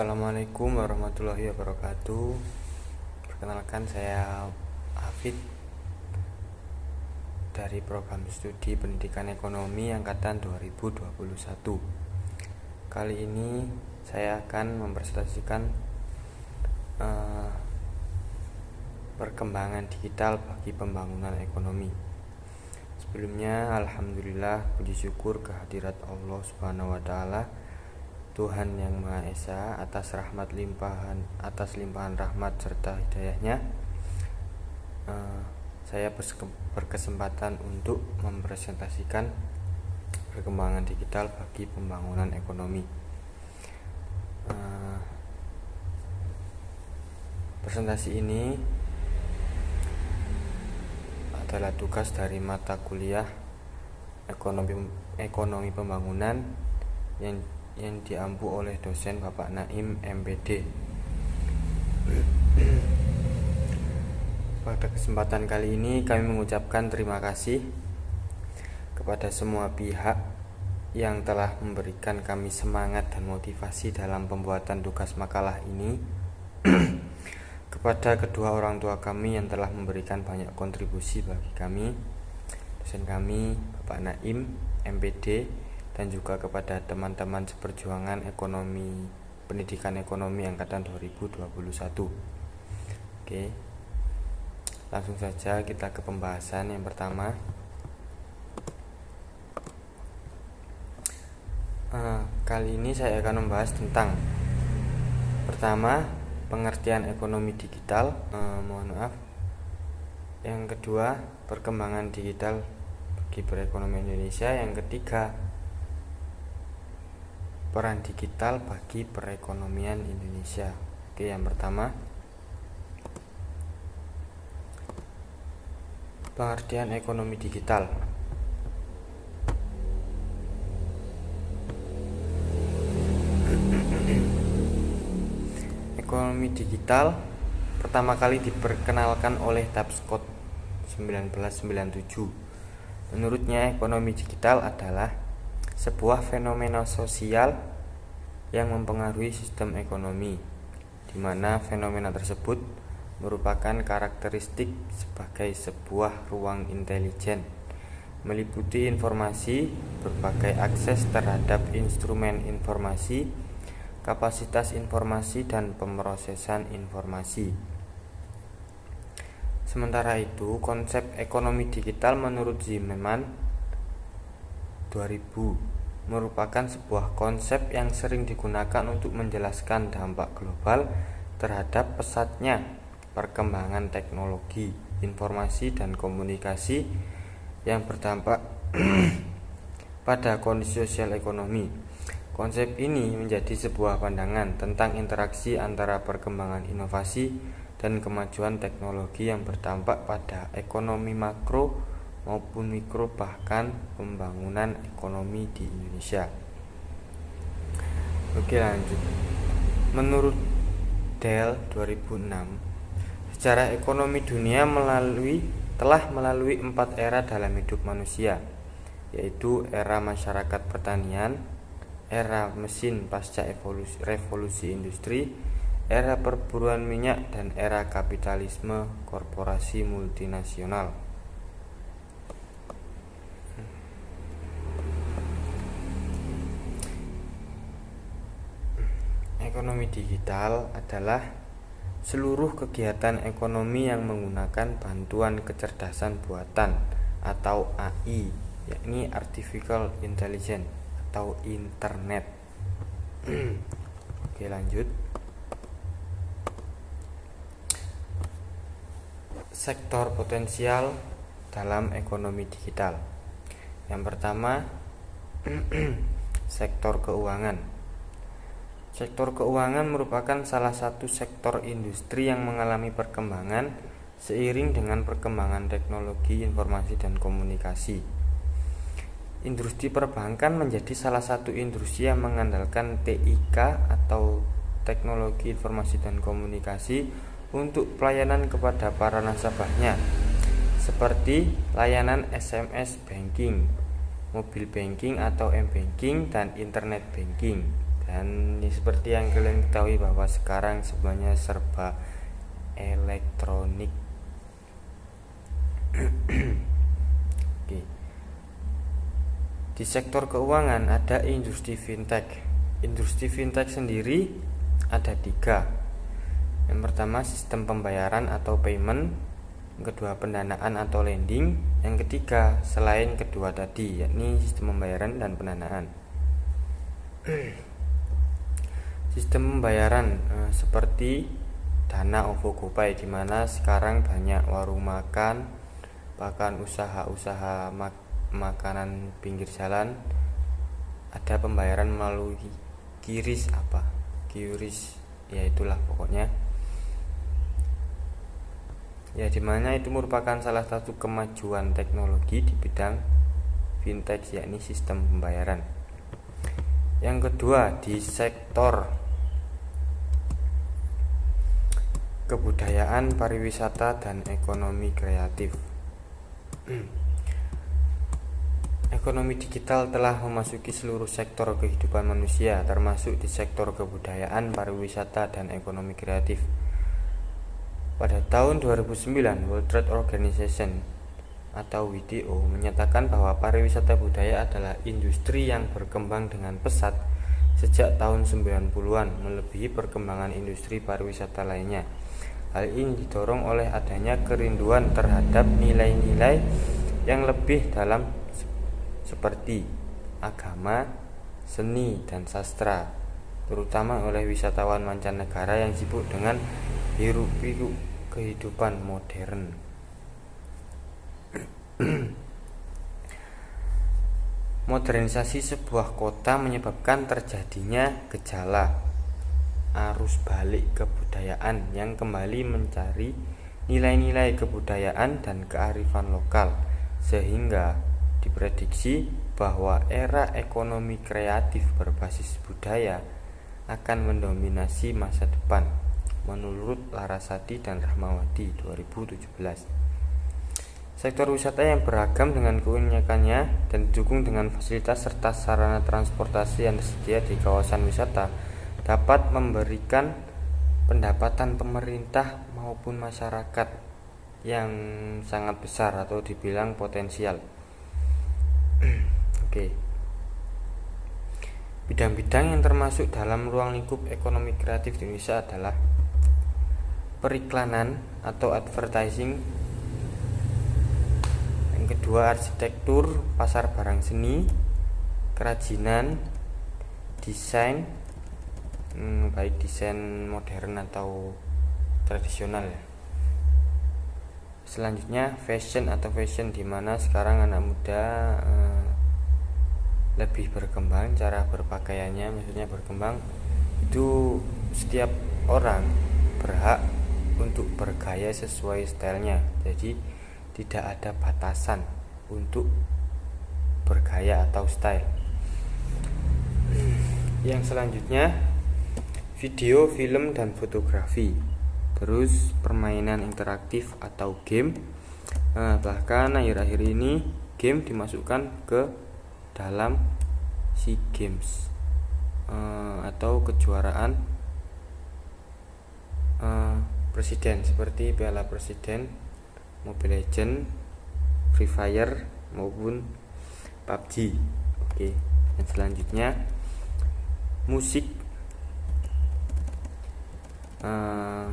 Assalamualaikum warahmatullahi wabarakatuh. Perkenalkan, saya Hafid dari program studi pendidikan ekonomi angkatan 2021. Kali ini saya akan mempresentasikan perkembangan digital bagi pembangunan ekonomi. Sebelumnya, alhamdulillah, puji syukur kehadirat Allah Subhanahu wa taala, Tuhan yang Maha Esa, atas limpahan rahmat serta hidayahnya. Saya berkesempatan untuk mempresentasikan perkembangan digital bagi pembangunan ekonomi. Presentasi ini adalah tugas dari mata kuliah ekonomi pembangunan yang diampu oleh dosen Bapak Naim MPD. Pada kesempatan kali ini kami mengucapkan terima kasih kepada semua pihak yang telah memberikan kami semangat dan motivasi dalam pembuatan tugas makalah ini. Kepada kedua orang tua kami yang telah memberikan banyak kontribusi bagi kami, dosen kami Bapak Naim MPD, dan juga kepada teman-teman seperjuangan pendidikan ekonomi angkatan 2021. Oke, langsung saja kita ke pembahasan yang pertama. Kali ini saya akan membahas tentang pertama, pengertian ekonomi digital, yang kedua, perkembangan digital bagi perekonomian Indonesia, yang ketiga, peran digital bagi perekonomian Indonesia. Oke, yang pertama, pengertian ekonomi digital. Ekonomi digital pertama kali diperkenalkan oleh Tapscott 1997. Menurutnya, ekonomi digital adalah sebuah fenomena sosial yang mempengaruhi sistem ekonomi, di mana fenomena tersebut merupakan karakteristik sebagai sebuah ruang intelijen, meliputi informasi, berbagai akses terhadap instrumen informasi, kapasitas informasi, dan pemrosesan informasi. Sementara itu, konsep ekonomi digital menurut Zimmerman 2000 merupakan sebuah konsep yang sering digunakan untuk menjelaskan dampak global terhadap pesatnya perkembangan teknologi, informasi, dan komunikasi yang berdampak pada kondisi sosial ekonomi. Konsep ini menjadi sebuah pandangan tentang interaksi antara perkembangan inovasi dan kemajuan teknologi yang berdampak pada ekonomi makro maupun mikro, bahkan pembangunan ekonomi di Indonesia. Oke, lanjut. Menurut Dell 2006, sejarah ekonomi dunia telah melalui 4 era dalam hidup manusia, yaitu era masyarakat pertanian, era mesin pasca revolusi industri, era perburuan minyak, dan era kapitalisme korporasi multinasional. Ekonomi digital adalah seluruh kegiatan ekonomi yang menggunakan bantuan kecerdasan buatan atau AI, yakni Artificial Intelligence atau internet. Oke, lanjut. Sektor potensial dalam ekonomi digital. Yang pertama, sektor keuangan. Sektor keuangan merupakan salah satu sektor industri yang mengalami perkembangan seiring dengan perkembangan teknologi informasi dan komunikasi. Industri perbankan menjadi salah satu industri yang mengandalkan TIK atau teknologi informasi dan komunikasi untuk pelayanan kepada para nasabahnya, seperti layanan SMS banking, mobile banking atau m-banking, dan internet banking. Dan seperti yang kalian ketahui bahwa sekarang semuanya serba elektronik. Oke. Di sektor keuangan ada industri fintech. Industri fintech sendiri ada 3. Yang pertama sistem pembayaran atau payment, yang kedua pendanaan atau lending, yang ketiga selain kedua tadi yakni sistem pembayaran dan pendanaan. Sistem pembayaran seperti Dana, OVO, GoPay, di mana sekarang banyak warung makan, bahkan usaha-usaha makanan pinggir jalan ada pembayaran melalui QRIS ya itulah pokoknya. Ya, dimana itu merupakan salah satu kemajuan teknologi di bidang fintech yakni sistem pembayaran. Yang kedua di sektor kebudayaan, pariwisata, dan ekonomi kreatif. Ekonomi digital telah memasuki seluruh sektor kehidupan manusia, termasuk di sektor kebudayaan, pariwisata, dan ekonomi kreatif. Pada tahun 2009, World Trade Organization atau WTO menyatakan bahwa pariwisata budaya adalah industri yang berkembang dengan pesat sejak tahun 90-an, melebihi perkembangan industri pariwisata lainnya. Hal ini didorong oleh adanya kerinduan terhadap nilai-nilai yang lebih dalam seperti agama, seni, dan sastra, terutama oleh wisatawan mancanegara yang sibuk dengan hiruk-pikuk kehidupan modern. Modernisasi sebuah kota menyebabkan terjadinya gejala arus balik kebudayaan yang kembali mencari nilai-nilai kebudayaan dan kearifan lokal, sehingga diprediksi bahwa era ekonomi kreatif berbasis budaya akan mendominasi masa depan, menurut Larasati dan Rahmawati 2017. Sektor wisata yang beragam dengan keunikannya dan didukung dengan fasilitas serta sarana transportasi yang tersedia di kawasan wisata dapat memberikan pendapatan pemerintah maupun masyarakat yang sangat besar atau dibilang potensial. Oke. Bidang-bidang yang termasuk dalam ruang lingkup ekonomi kreatif di Indonesia adalah periklanan atau advertising, yang kedua arsitektur, pasar barang seni, kerajinan, desain, baik desain modern atau tradisional ya. Selanjutnya fashion di mana sekarang anak muda lebih berkembang cara berpakaiannya, maksudnya berkembang itu setiap orang berhak untuk bergaya sesuai stylenya, jadi tidak ada batasan untuk bergaya atau style. Yang selanjutnya video, film, dan fotografi, terus permainan interaktif atau game. Bahkan akhir-akhir ini game dimasukkan ke dalam SEA Games atau kejuaraan presiden seperti Piala Presiden, Mobile Legends, Free Fire maupun PUBG. Oke, dan selanjutnya musik.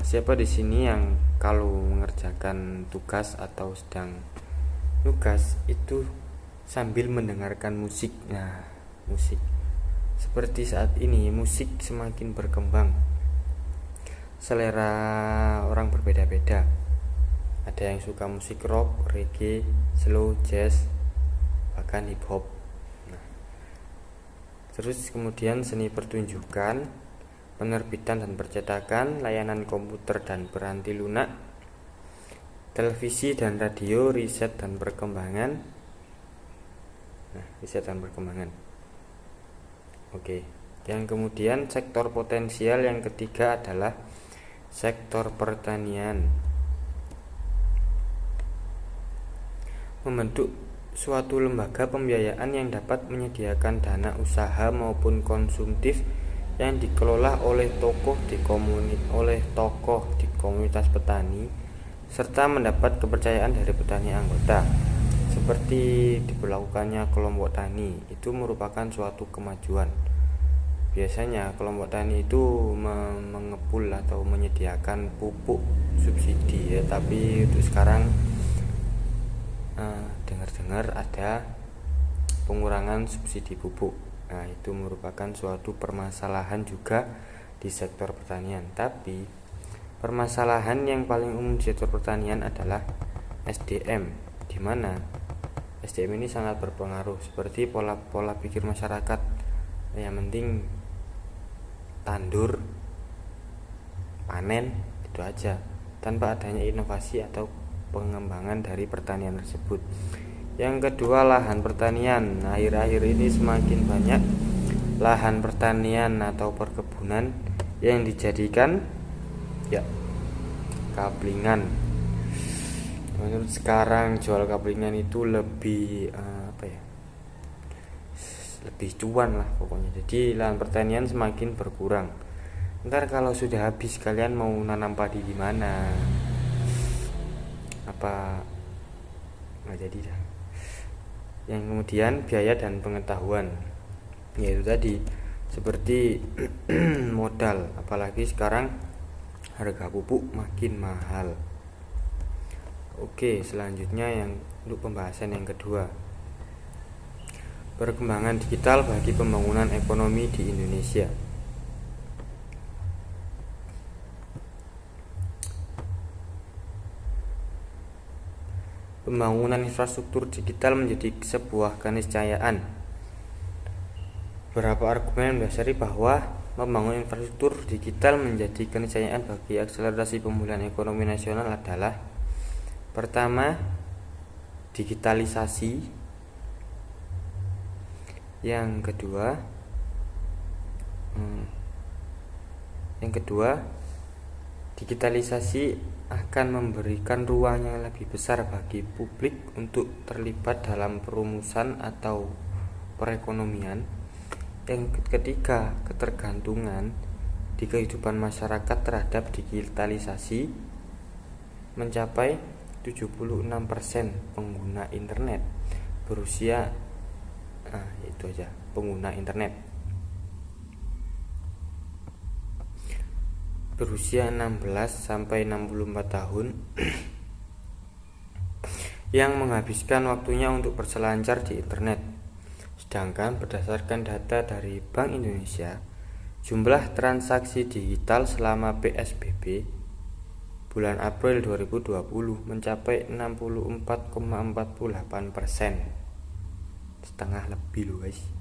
Siapa di sini yang kalau mengerjakan tugas atau sedang tugas itu sambil mendengarkan musik? Nah, musik seperti saat ini musik semakin berkembang. Selera orang berbeda-beda. Ada yang suka musik rock, reggae, slow, jazz, bahkan hip hop. Nah, terus kemudian seni pertunjukan, penerbitan dan percetakan, layanan komputer dan peranti lunak, televisi dan radio, riset dan perkembangan. Riset dan perkembangan. Oke. Yang kemudian sektor potensial yang ketiga adalah sektor pertanian. Membentuk suatu lembaga pembiayaan yang dapat menyediakan dana usaha maupun konsumtif yang dikelola oleh tokoh di komunitas petani serta mendapat kepercayaan dari petani anggota. Seperti diberlakukannya kelompok tani, itu merupakan suatu kemajuan. Biasanya kelompok tani itu mengepul atau menyediakan pupuk subsidi ya, tapi untuk sekarang dengar-dengar ada pengurangan subsidi pupuk. Nah, itu merupakan suatu permasalahan juga di sektor pertanian. Tapi permasalahan yang paling umum di sektor pertanian adalah SDM, di mana SDM ini sangat berpengaruh, seperti pola pikir masyarakat yang penting tandur, panen, itu aja, tanpa adanya inovasi atau pengembangan dari pertanian tersebut. Yang kedua, lahan pertanian. Akhir-akhir ini semakin banyak lahan pertanian atau perkebunan yang dijadikan kablingan. Menurut sekarang jual kablingan itu lebih lebih cuan lah pokoknya. Jadi lahan pertanian semakin berkurang. Ntar kalau sudah habis, kalian mau nanam padi di mana? Apa nggak jadi dah. Yang kemudian biaya dan pengetahuan, yaitu tadi seperti modal, apalagi sekarang harga pupuk makin mahal. Oke, selanjutnya yang untuk pembahasan yang kedua, perkembangan digital bagi pembangunan ekonomi di Indonesia. Pembangunan infrastruktur digital menjadi sebuah keniscayaan. Beberapa argumen mendasari bahwa membangun infrastruktur digital menjadi keniscayaan bagi akselerasi pemulihan ekonomi nasional adalah: pertama, digitalisasi. Yang kedua, digitalisasi akan memberikan ruang yang lebih besar bagi publik untuk terlibat dalam perumusan atau perekonomian. Yang ketiga, ketergantungan di kehidupan masyarakat terhadap digitalisasi mencapai 76% pengguna internet berusia pengguna internet berusia 16 sampai 64 tahun yang menghabiskan waktunya untuk berselancar di internet. Sedangkan berdasarkan data dari Bank Indonesia, jumlah transaksi digital selama PSBB bulan April 2020 mencapai 64,48%, setengah lebih loh guys.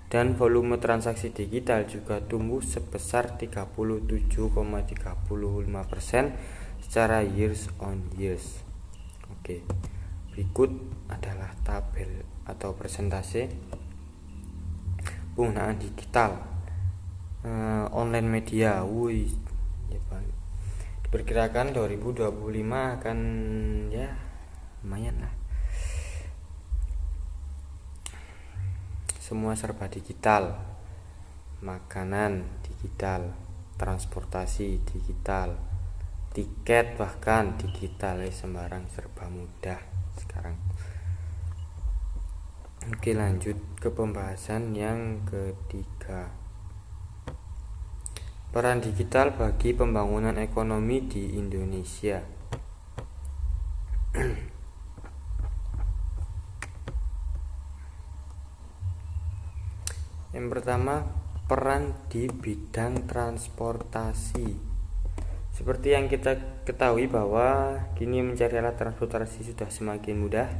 Dan volume transaksi digital juga tumbuh sebesar 37,35% secara years on years. Oke, berikut adalah tabel atau persentase penggunaan digital online media. Diperkirakan 2025 akan lumayan lah. Semua serba digital, makanan digital, transportasi digital, tiket bahkan digital, sembarang serba mudah sekarang. Oke, lanjut ke pembahasan yang ketiga, peran digital bagi pembangunan ekonomi di Indonesia. Yang pertama, peran di bidang transportasi. Seperti yang kita ketahui bahwa kini mencari alat transportasi sudah semakin mudah,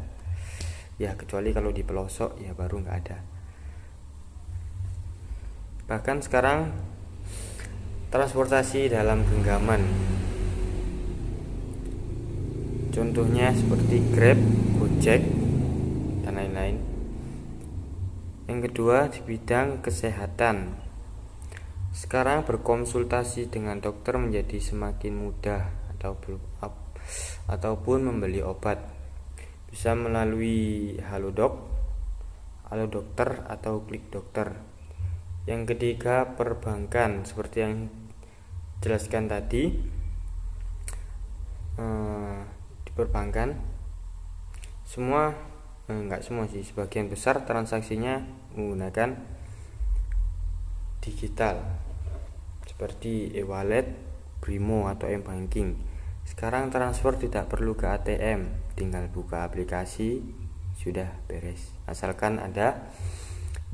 ya kecuali kalau di pelosok ya baru nggak ada. Bahkan sekarang transportasi dalam genggaman, contohnya seperti Grab, Gojek, dan lain-lain. Yang kedua, di bidang kesehatan. Sekarang berkonsultasi dengan dokter menjadi semakin mudah ataupun membeli obat. Bisa melalui Halodoc, Halo Dokter atau Klik Dokter. Yang ketiga, perbankan. Seperti yang jelaskan tadi, di perbankan enggak semua sih, sebagian besar transaksinya menggunakan digital seperti e-wallet, Brimo atau m-banking. Sekarang transfer tidak perlu ke ATM, tinggal buka aplikasi sudah beres, asalkan ada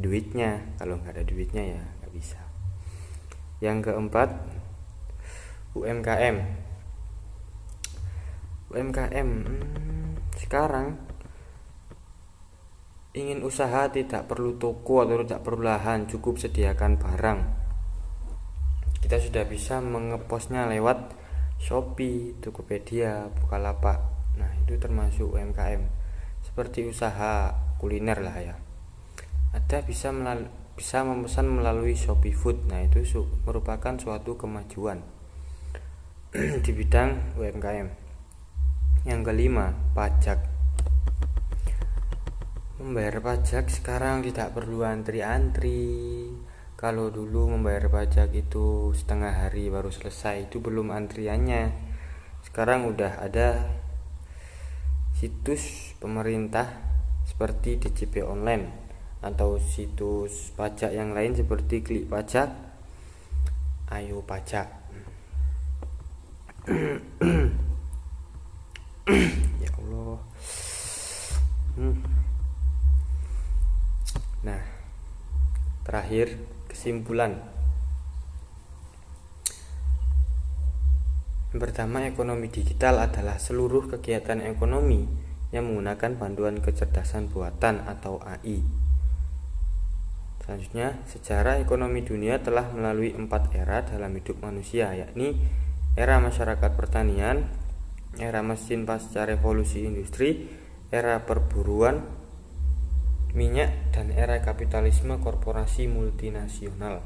duitnya. Kalau nggak ada duitnya ya nggak bisa. Yang keempat, UMKM. Sekarang ingin usaha tidak perlu toko atau tidak perlu lahan, cukup sediakan barang. Kita sudah bisa mengepostnya lewat Shopee, Tokopedia, Bukalapak. Nah, itu termasuk UMKM. Seperti usaha kuliner lah ya. Ada bisa memesan melalui Shopee Food. Nah, itu merupakan suatu kemajuan di bidang UMKM. Yang kelima, pajak. Membayar pajak sekarang tidak perlu antri-antri. Kalau dulu membayar pajak itu setengah hari baru selesai, itu belum antriannya. Sekarang udah ada situs pemerintah seperti DJP online atau situs pajak yang lain seperti Klik Pajak, Ayo Pajak. Ya Allah. Nah, terakhir, kesimpulan. Yang pertama, ekonomi digital adalah seluruh kegiatan ekonomi yang menggunakan panduan kecerdasan buatan atau AI. Selanjutnya, sejarah ekonomi dunia telah melalui 4 era dalam hidup manusia, yakni era masyarakat pertanian, era mesin pasca revolusi industri, era perburuan minyak, dan era kapitalisme korporasi multinasional.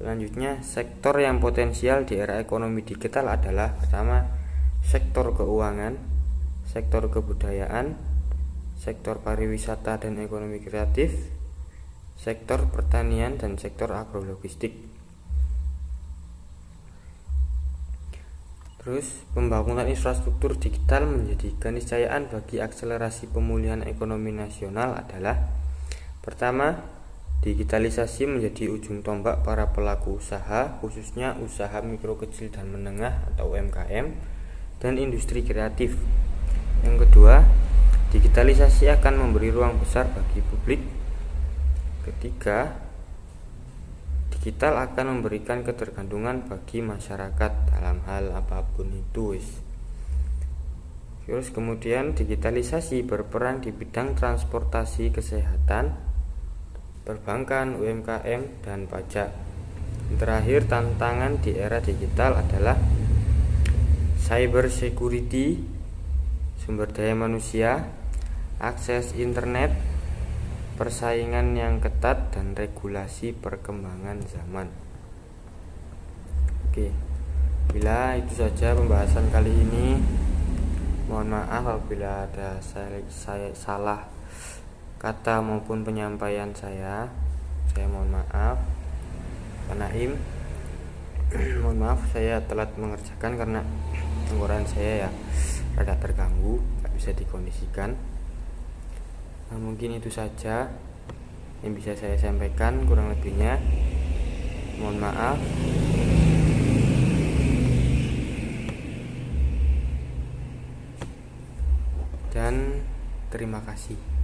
Selanjutnya, sektor yang potensial di era ekonomi digital adalah pertama, sektor keuangan, sektor kebudayaan, sektor pariwisata dan ekonomi kreatif, sektor pertanian, dan sektor agrologistik. Terus, pembangunan infrastruktur digital menjadi keniscayaan bagi akselerasi pemulihan ekonomi nasional adalah pertama, digitalisasi menjadi ujung tombak para pelaku usaha, khususnya usaha mikro, kecil, dan menengah atau UMKM dan industri kreatif. Yang kedua, digitalisasi akan memberi ruang besar bagi publik. Ketiga, digital akan memberikan ketergantungan bagi masyarakat dalam hal apapun itu. Terus kemudian digitalisasi berperan di bidang transportasi, kesehatan, perbankan, UMKM, dan pajak. Terakhir, tantangan di era digital adalah cyber security, sumber daya manusia, akses internet, persaingan yang ketat, dan regulasi perkembangan zaman. Oke, bila itu saja pembahasan kali ini. Mohon maaf apabila ada saya salah kata maupun penyampaian saya mohon maaf. Pak Naim, mohon maaf saya telat mengerjakan karena tenggorokan saya ya rada terganggu, gak bisa dikondisikan. Nah, mungkin itu saja yang bisa saya sampaikan, kurang lebihnya mohon maaf. Dan terima kasih.